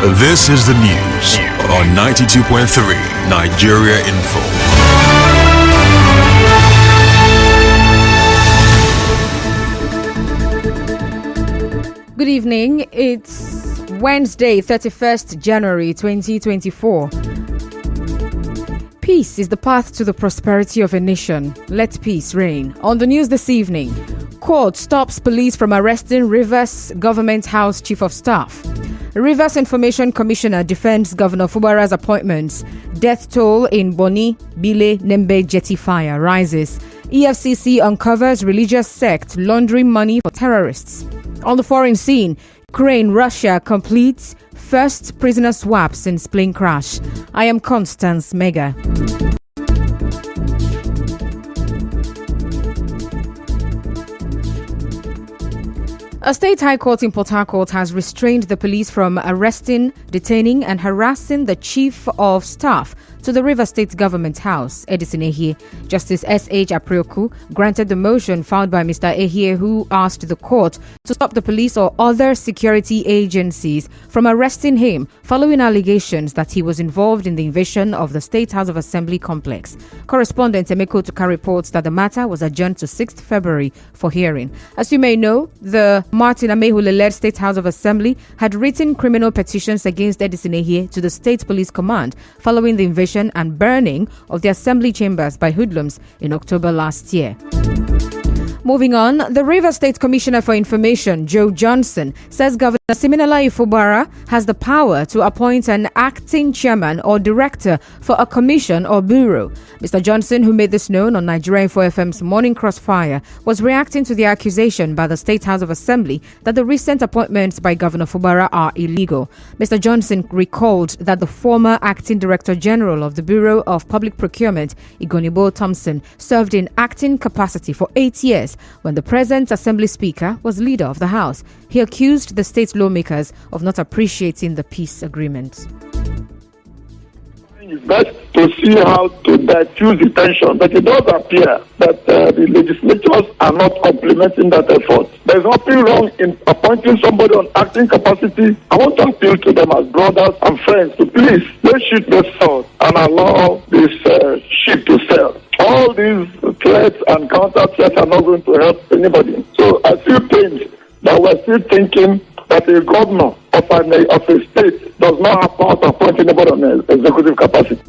This is the news on 92.3 Nigeria Info. Good evening. It's Wednesday, 31st January 2024. Peace is the path to the prosperity of a nation. Let peace reign. On the news this evening, court stops police from arresting Rivers Government House Chief of Staff. Rivers Information Commissioner defends Governor Fubara's appointments. Death toll in Boni, Bile, Nembe Jetty fire rises. EFCC uncovers religious sect laundering money for terrorists. On the foreign scene, Ukraine, Russia completes first prisoner swap since plane crash. I am Constance Mega. A state high court in Port Harcourt has restrained the police from arresting, detaining and harassing the chief of staff to the Rivers State Government House, Edison Ehie. Justice S.H. Aprioku granted the motion filed by Mr. Ehie, who asked the court to stop the police or other security agencies from arresting him following allegations that he was involved in the invasion of the State House of Assembly complex. Correspondent Emeko Tuka reports that the matter was adjourned to 6th February for hearing. As you may know, the Martin Amehule-led State House of Assembly had written criminal petitions against Edison Ehie to the State Police Command following the invasion and burning of the assembly chambers by hoodlums in October last year. Moving on, the Rivers State Commissioner for Information, Joe Johnson, says Governor Siminalayi Fubara has the power to appoint an acting chairman or director for a commission or bureau. Mr. Johnson, who made this known on Nigeria Info FM's Morning Crossfire, was reacting to the accusation by the State House of Assembly that the recent appointments by Governor Fubara are illegal. Mr. Johnson recalled that the former acting director general of the Bureau of Public Procurement, Igonibo Thompson, served in acting capacity for 8 years when the present Assembly Speaker was leader of the House. He accused the state lawmakers of not appreciating the peace agreement. It's best to see how to diffuse the tension, but it does appear that the legislatures are not complementing that effort. There's nothing wrong in appointing somebody on acting capacity. I want to appeal to them as brothers and friends to please, let's shoot this sword and allow this ship to sail. All these threats and counter threats are not going to help anybody. So I feel pained that we're still thinking that a governor of a state does not have power to appoint anybody on an executive capacity.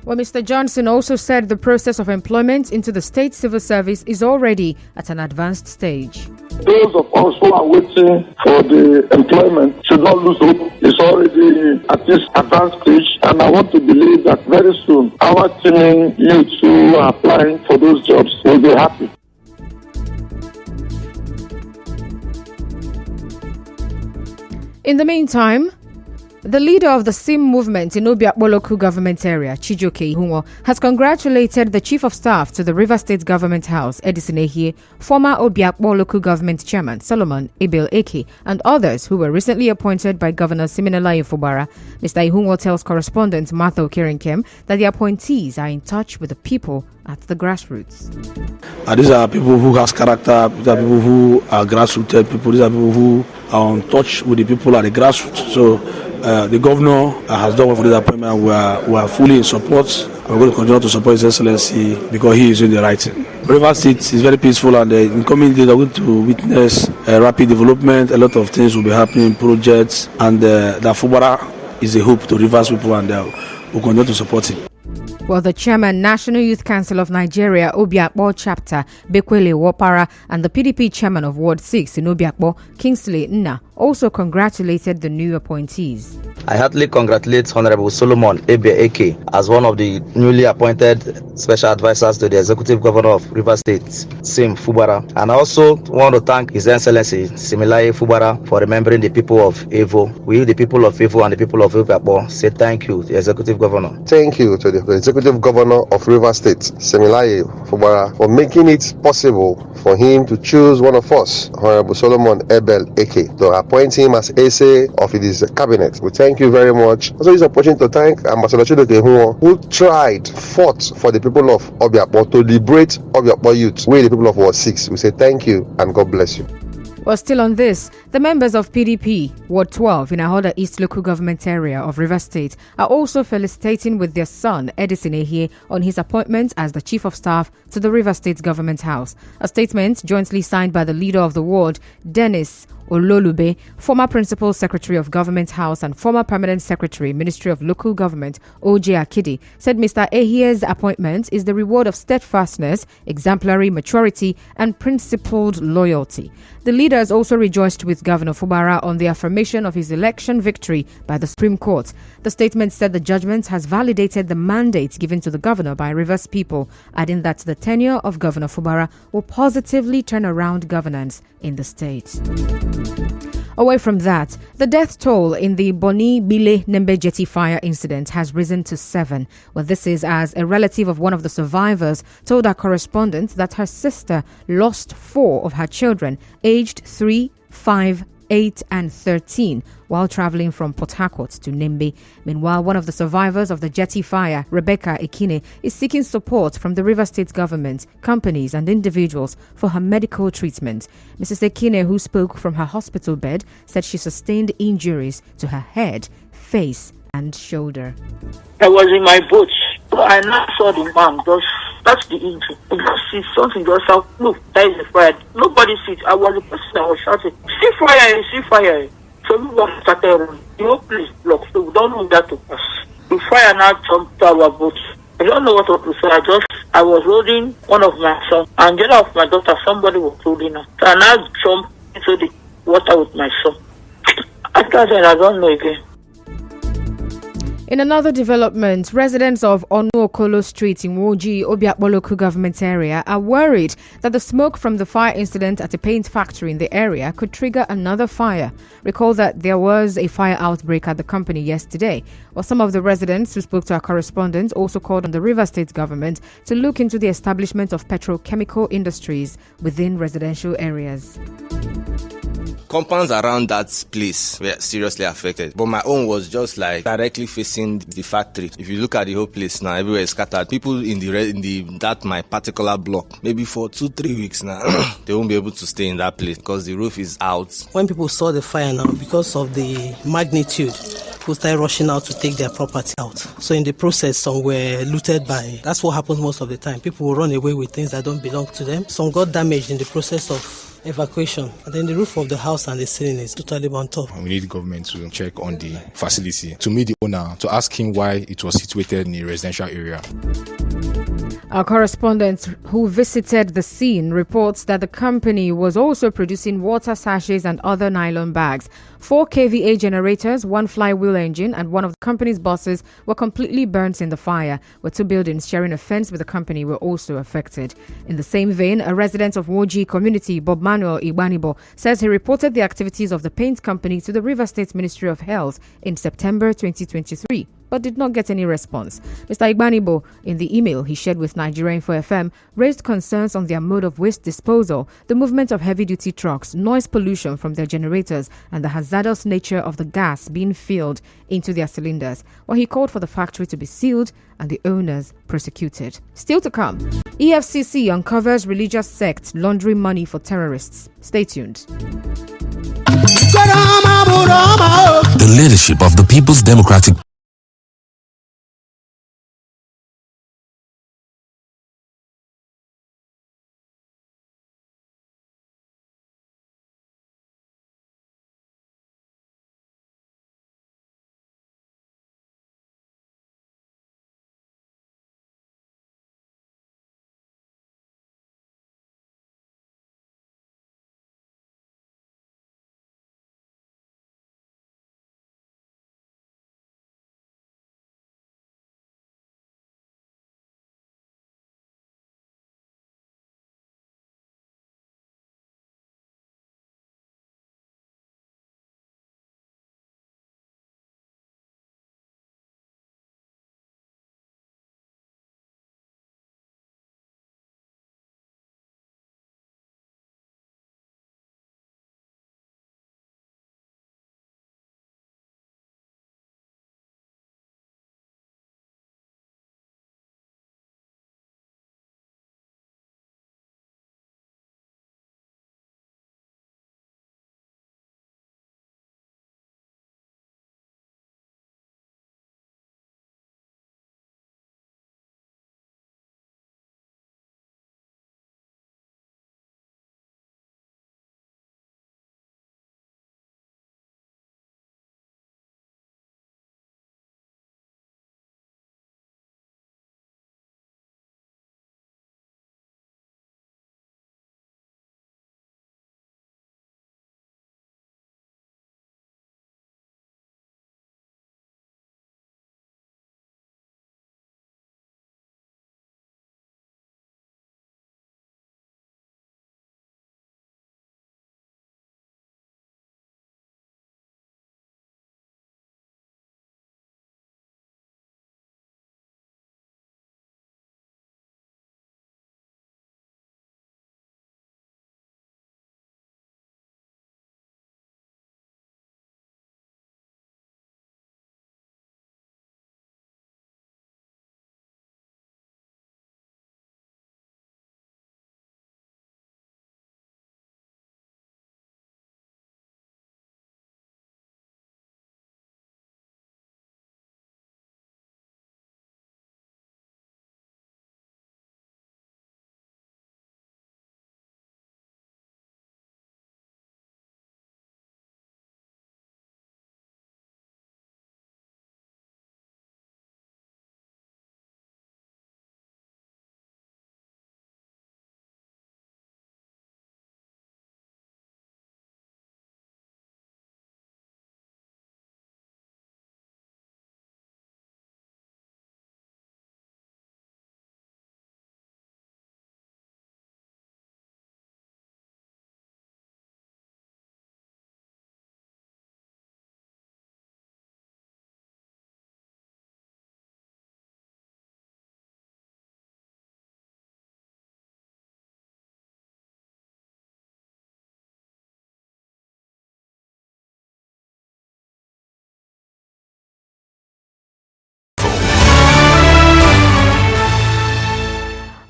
Well, Mr. Johnson also said the process of employment into the state civil service is already at an advanced stage. Those of us who are waiting for the employment should not lose hope. It's already at this advanced stage, and I want to believe that very soon our teeming youths who are applying for those jobs will be happy. In the meantime, the leader of the SIM movement in Obiakpo local government area, Chijoke Ihunwo, has congratulated the chief of staff to the Rivers State Government House, Edison Ehie, former Obiakpo local government chairman, Solomon Abel Eke, and others who were recently appointed by Governor Siminalayi Fubara. Mr. Ihunwo tells correspondent Martha Okerenkem that the appointees are in touch with the people at the grassroots. These are people who has character, these are people who are grassroots people, these are people who are on touch with the people at the grassroots. So the governor has done well for this appointment. We are fully in support. We're going to continue to support His Excellency because he is doing the right thing. Rivers State is very peaceful, and in coming days, we're going to witness rapid development. A lot of things will be happening, projects, and the Fubara is a hope to Rivers people, and we'll continue to support him. Well, the chairman, National Youth Council of Nigeria, Obiakpo Chapter, Bekwele Wopara, and the PDP chairman of Ward 6 in Obiakpo, Kingsley Nna, also congratulated the new appointees. I heartily congratulate Honorable Solomon Ebe Eke as one of the newly appointed special advisors to the Executive Governor of Rivers State, Sim Fubara. And I also want to thank His Excellency Siminalayi Fubara for remembering the people of Evo. We, the people of Evo and the people of Obiakpo, say thank you to the Executive Governor. Thank you to the Executive Governor of Rivers State, Siminalayi Fubara, for making it possible for him to choose one of us, Honorable Solomon Abel Eke, to appoint him as Ese of his cabinet. We thank you very much. Also, it's an opportunity to thank Ambassador Chidoke Ihunwo, who fought for the people of Obiakpo to liberate Obiakpo youth. We, the people of Ward 6, we say thank you and God bless you. Well, still on this, the members of PDP, Ward 12 in Ahoda East local government area of Rivers State are also felicitating with their son, Edison Ehie, on his appointment as the Chief of Staff to the Rivers State Government House. A statement jointly signed by the leader of the ward, Dennis Ololube, former Principal Secretary of Government House and former Permanent Secretary, Ministry of Local Government, O.J. Akidi, said Mr. Ehie's appointment is the reward of steadfastness, exemplary maturity, and principled loyalty. The leaders also rejoiced with Governor Fubara on the affirmation of his election victory by the Supreme Court. The statement said the judgment has validated the mandate given to the governor by Rivers people, adding that the tenure of Governor Fubara will positively turn around governance in the state. Away from that, the death toll in the Boni Bile Nembe Jetty fire incident has risen to 7. Well, this is as a relative of one of the survivors told our correspondent that her sister lost 4 of her children, aged 3, 5, 8 and 13 while traveling from Port Harcourt to Nembe. Meanwhile, one of the survivors of the jetty fire, Rebecca Ekine, is seeking support from the River State government, companies and individuals for her medical treatment. Mrs. Ekine, who spoke from her hospital bed, said she sustained injuries to her head, face and shoulder. I was in my boat. So I now saw the man just touch the injury. I just see something just out. Look, that is a fire. Nobody sees. I was the person that was shouting, see fire, see fire. So we walked started running. The whole place blocked. So we don't know that to pass. The fire now jumped to our boat. I don't know what to say. I was holding one of my sons and the other of my daughter, somebody was holding her. So I now jumped into the water with my son. After that, I don't know again. In another development, residents of Onuokolo Street in Woji, Obiakpo local government area are worried that the smoke from the fire incident at a paint factory in the area could trigger another fire. Recall that there was a fire outbreak at the company yesterday. While some of the residents who spoke to our correspondent also called on the River State government to look into the establishment of petrochemical industries within residential areas. Compounds around that place were seriously affected, but my own was just like directly facing the factory. If you look at the whole place now, everywhere is scattered. People in that my particular block, maybe for 2-3 weeks now, they won't be able to stay in that place because the roof is out. When people saw the fire now, because of the magnitude, people started rushing out to take their property out. So in the process, some were looted by. That's what happens most of the time. People will run away with things that don't belong to them. Some got damaged in the process of evacuation, and then the roof of the house and the ceiling is totally burnt off. We need the government to check on the facility, to meet the owner, to ask him why it was situated in a residential area. Our correspondent who visited the scene reports that the company was also producing water sachets and other nylon bags. 4 kVA generators, 1 flywheel engine and one of the company's buses were completely burnt in the fire, where 2 buildings sharing a fence with the company were also affected. In the same vein, a resident of Woji community, Bob Manuel Igbanibo, says he reported the activities of the paint company to the River State Ministry of Health in September 2023. But did not get any response. Mr. Igbanibo, in the email he shared with Nigeria Info FM, raised concerns on their mode of waste disposal, the movement of heavy-duty trucks, noise pollution from their generators, and the hazardous nature of the gas being filled into their cylinders, while he called for the factory to be sealed and the owners prosecuted. Still to come, EFCC uncovers religious sect laundering money for terrorists. Stay tuned. The leadership of the People's Democratic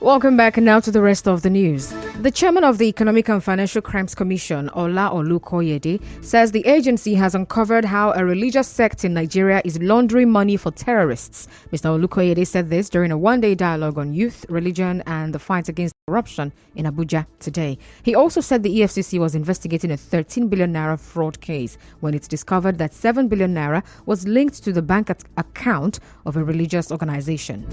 Welcome back now to the rest of the news. The chairman of the Economic and Financial Crimes Commission, Ola Olukoyede, says the agency has uncovered how a religious sect in Nigeria is laundering money for terrorists. Mr. Olukoyede said this during a one-day dialogue on youth, religion and the fight against corruption in Abuja today. He also said the EFCC was investigating a 13 billion naira fraud case when it discovered that 7 billion naira was linked to the bank account of a religious organization.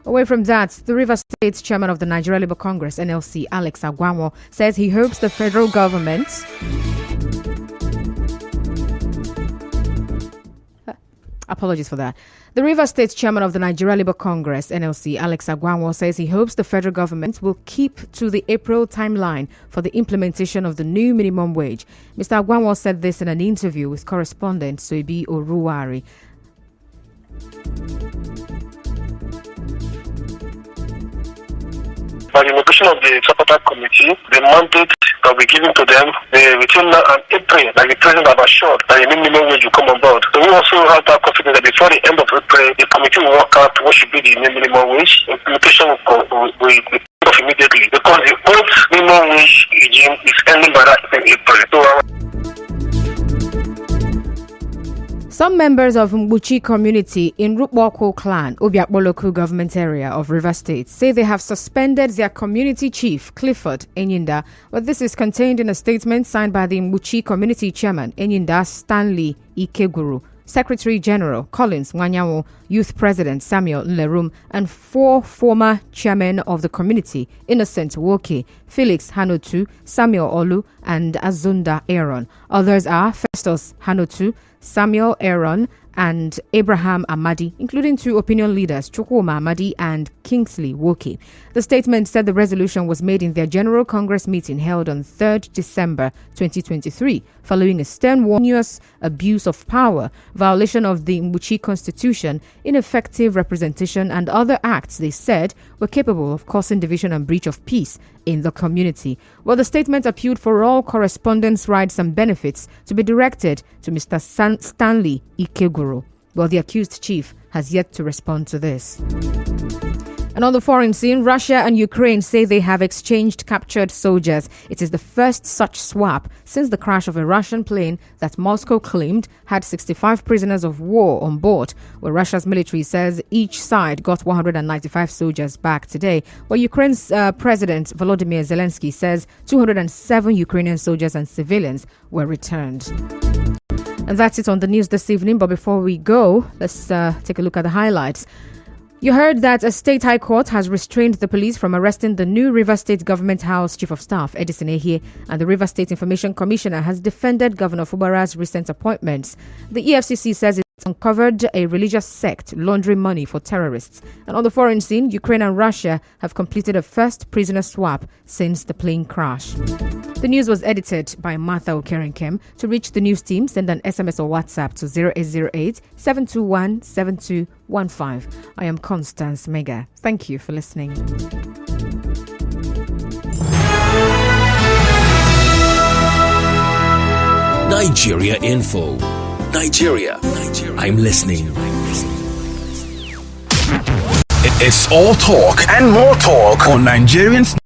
Away from that, the Rivers State chairman of the Nigeria Labour Congress, NLC, Alex Agwanwo, says he hopes the federal government apologies for that. The Rivers State chairman of the Nigeria Labour Congress, NLC, Alex Agwanwo, says he hopes the federal government will keep to the April timeline for the implementation of the new minimum wage. Mr. Agwanwo said this in an interview with correspondent Soibi Oruwari. By the inauguration of the tripartite committee, the mandate that will be given to them between now and April, like the president have assured that the minimum wage will come on board. So we also have that confidence that before the end of April, the committee will work out what should be the new minimum wage. Implementation will be off immediately because the old minimum wage regime is ending by that in April. Some members of Mbuchi community in Rukboko clan, Obiakpo local government area of Rivers State, say they have suspended their community chief, Clifford Enyinda. But this is contained in a statement signed by the Mbuchi community chairman, Enyinda Stanley Ikeguru, Secretary General Collins Wanyawo, Youth President Samuel Nlerum, and 4 former chairmen of the community, Innocent Woke, Felix Hanotu, Samuel Olu, and Azunda Aaron. Others are Festus Hanotu, Samuel Aaron, and Abraham Amadi, including 2 opinion leaders, Chukwuma Amadi and Kingsley Woke. The statement said the resolution was made in their General Congress meeting held on 3rd December 2023, following a stern warning abuse of power, violation of the Mbuchi Constitution, ineffective representation, and other acts they said were capable of causing division and breach of peace in the community. Well, the statement appealed for all correspondence rights and benefits to be directed to Mr. Stanley Ikeguru. Well, the accused chief has yet to respond to this. And on the foreign scene, Russia and Ukraine say they have exchanged captured soldiers. It is the first such swap since the crash of a Russian plane that Moscow claimed had 65 prisoners of war on board, where Russia's military says each side got 195 soldiers back today, where Ukraine's President Volodymyr Zelensky says 207 Ukrainian soldiers and civilians were returned. And that's it on the news this evening. But before we go, let's take a look at the highlights. You heard that a state high court has restrained the police from arresting the new Rivers State Government House Chief of Staff, Edison Ehie, and the Rivers State Information Commissioner has defended Governor Fubara's recent appointments. The EFCC says it's uncovered a religious sect laundering money for terrorists. And on the foreign scene, Ukraine and Russia have completed a first prisoner swap since the plane crash. The news was edited by Martha Okerenkem. To reach the news team, send an SMS or WhatsApp to 0808 721 7215. I am Constance Mega. Thank you for listening. Nigeria Info. Nigeria. I'm listening. It's all talk and more talk on Nigerians.